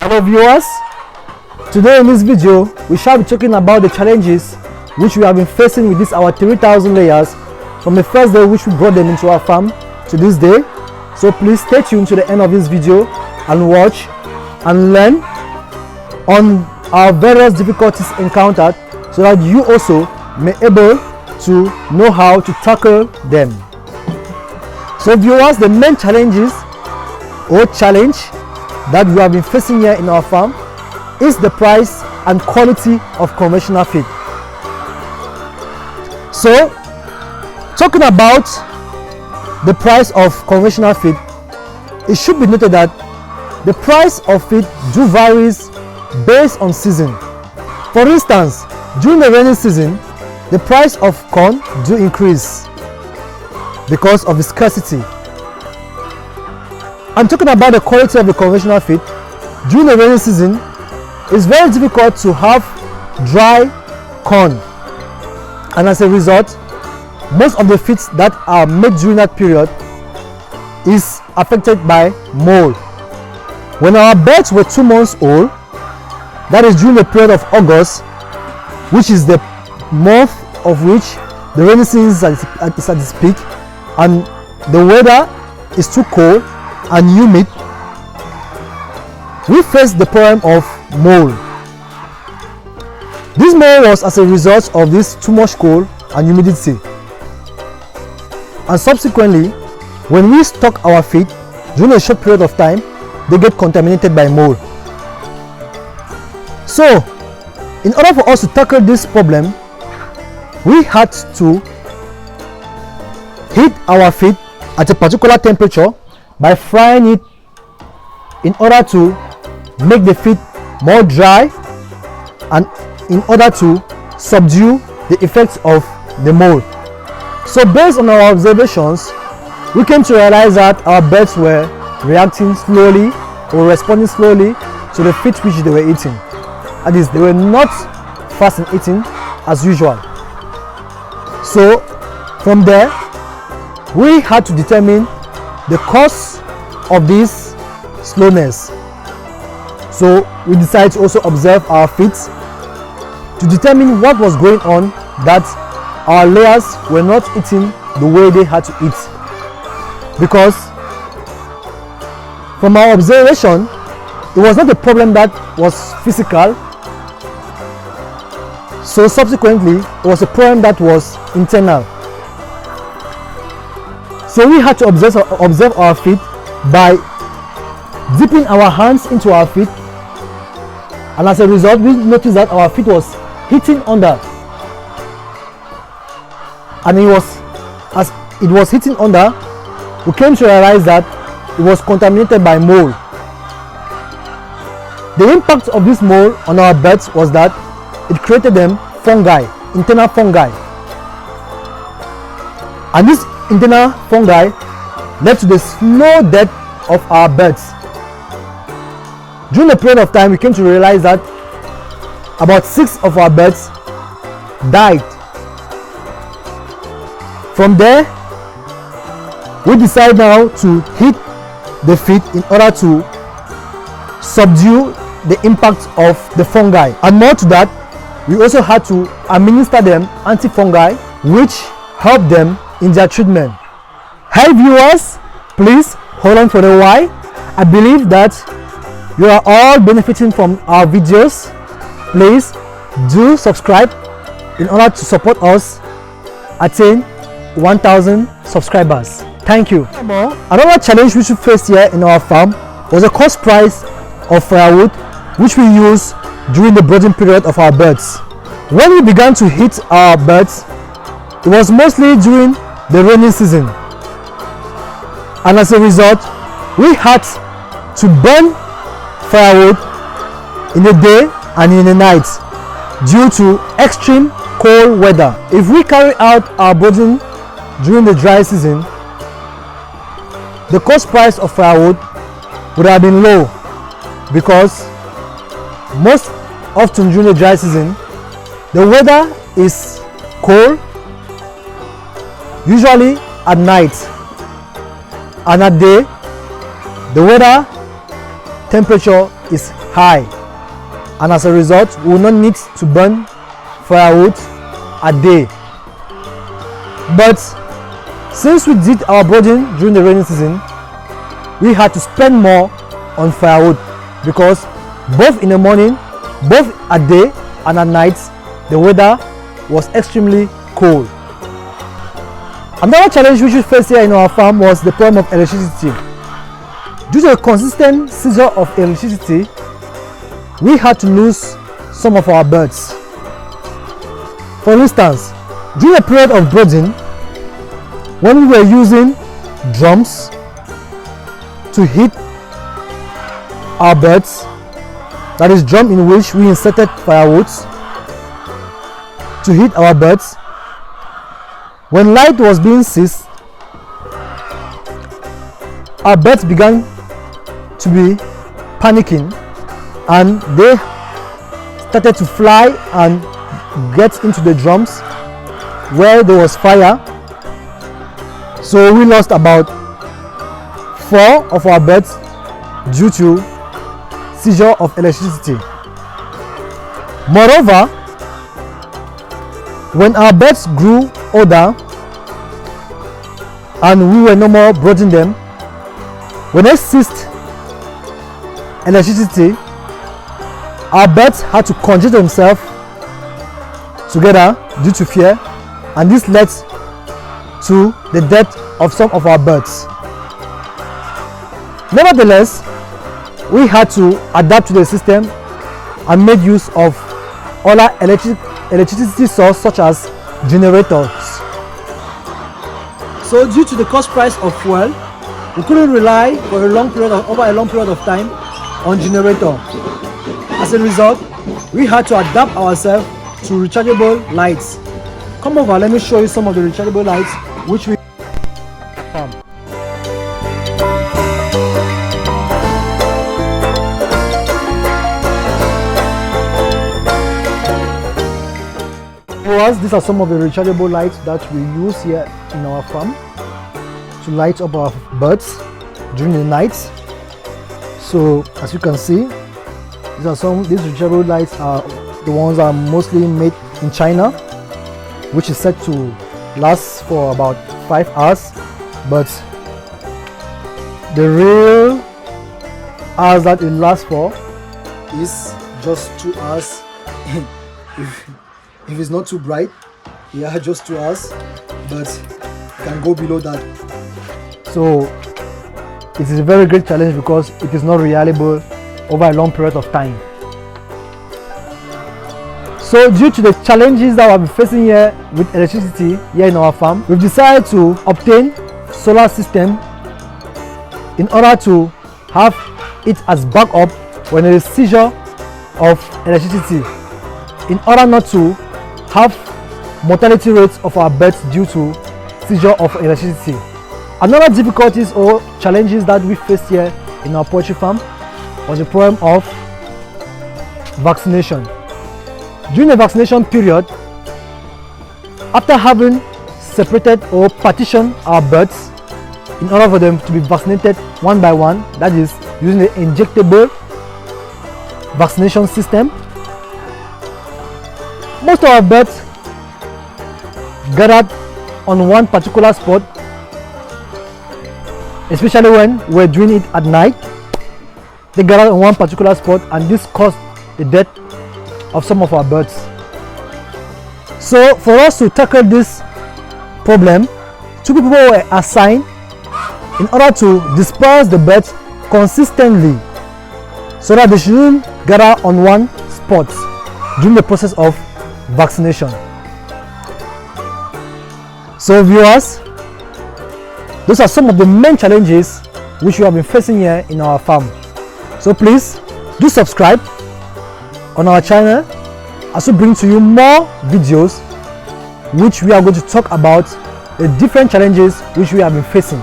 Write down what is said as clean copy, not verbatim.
Hello viewers, today in this video we shall be talking about the challenges which we have been facing with this our 3,000 layers from the first day which we brought them into our farm to this day. So please stay tuned to the end of this video and watch and learn on our various difficulties encountered so that you also may able to know how to tackle them. So viewers, the main challenges or challenge that we have been facing here in our farm is the price and quality of conventional feed. So talking about the price of conventional feed, it should be noted that the price of feed do varies based on season. For instance, during the rainy season, the price of corn do increase because of the scarcity. I'm talking about the quality of the conventional feed. During the rainy season, it's very difficult to have dry corn, and as a result, most of the feeds that are made during that period is affected by mold. When our birds were 2 months old, that is during the period of August, which is the month of which the rainy season is at its peak and the weather is too cold and humid, we faced the problem of mold. This mold was as a result of this too much cold and humidity, and subsequently when we stock our feed during a short period of time, they get contaminated by mold. So in order for us to tackle this problem, we had to heat our feed at a particular temperature by frying it in order to make the feed more dry and in order to subdue the effects of the mold. So based on our observations, we came to realize that our birds were reacting slowly or responding slowly to the feed which they were eating. That is, they were not fast in eating as usual. So from there, we had to determine the cause of this slowness. So we decided to also observe our feeds to determine what was going on, that our layers were not eating the way they had to eat. Because from our observation, it was not a problem that was physical. So subsequently, it was a problem that was internal. So we had to observe our feet by dipping our hands into our feet, and as a result, we noticed that our feet was hitting under, and as it was hitting under, we came to realize that it was contaminated by mold. The impact of this mold on our birds was that it created them fungi, internal fungi, and this internal fungi led to the slow death of our birds. During the period of time, we came to realize that about 6 of our birds died. From there, we decided now to heat the feed in order to subdue the impact of the fungi, and more to that, we also had to administer them anti-fungi which helped them in their treatment. Hi viewers, please hold on for a while. I believe that you are all benefiting from our videos. Please do subscribe in order to support us attain 1,000 subscribers. Thank you. Another challenge which we faced here in our farm was the cost price of firewood which we use during the breeding period of our birds. When we began to heat our birds, it was mostly during the rainy season, and as a result, we had to burn firewood in the day and in the night due to extreme cold weather. If we carry out our breeding during the dry season, the cost price of firewood would have been low, because most often during the dry season, the weather is cold, usually at night, and at day the weather temperature is high, and as a result we will not need to burn firewood a day. But since we did our brooding during the rainy season, we had to spend more on firewood, because both in the morning, both at day and at night, the weather was extremely cold. Another challenge which we faced here in our farm was the problem of electricity. Due to a consistent seizure of electricity, we had to lose some of our birds. For instance, during a period of brooding, when we were using drums to heat our birds, that is drum in which we inserted firewood to heat our birds, when light was being seized, our birds began to be panicking and they started to fly and get into the drums where there was fire. So we lost about 4 of our birds due to seizure of electricity. Moreover, when our birds grew older and we were no more brooding them, when they ceased electricity, our birds had to conjure themselves together due to fear, and this led to the death of some of our birds. Nevertheless, we had to adapt to the system and make use of other electricity sources such as generators. So due to the cost price of fuel, we couldn't rely for over a long period of time on generator. As a result, we had to adapt ourselves to rechargeable lights. Come over, let me show you some of the rechargeable lights which we farm. For us, these are some of the rechargeable lights that we use here in our farm to light up our birds during the night. So as you can see, these rechargeable lights are the ones that are mostly made in China, which is set to last for about 5 hours, but the real hours that it lasts for is just 2 hours. if it's not too bright, yeah, just 2 hours, but it can go below that. So it is a very great challenge because it is not reliable over a long period of time. So due to the challenges that we've been facing here with electricity here in our farm, we've decided to obtain solar system in order to have it as backup when there is seizure of electricity, in order not to have mortality rates of our birds due to seizure of electricity. Another difficulties or challenges that we faced here in our poultry farm was the problem of vaccination. During the vaccination period, after having separated or partitioned our birds in order for them to be vaccinated one by one, that is using the injectable vaccination system, most of our birds gathered on one particular spot, especially when we're doing it at night. They gathered on one particular spot, and this caused the death of some of our birds. So for us to tackle this problem, 2 people were assigned in order to disperse the birds consistently so that they shouldn't gather on one spot during the process of vaccination. So viewers, those are some of the main challenges which we have been facing here in our farm. So please do subscribe on our channel as we bring to you more videos which we are going to talk about the different challenges which we have been facing.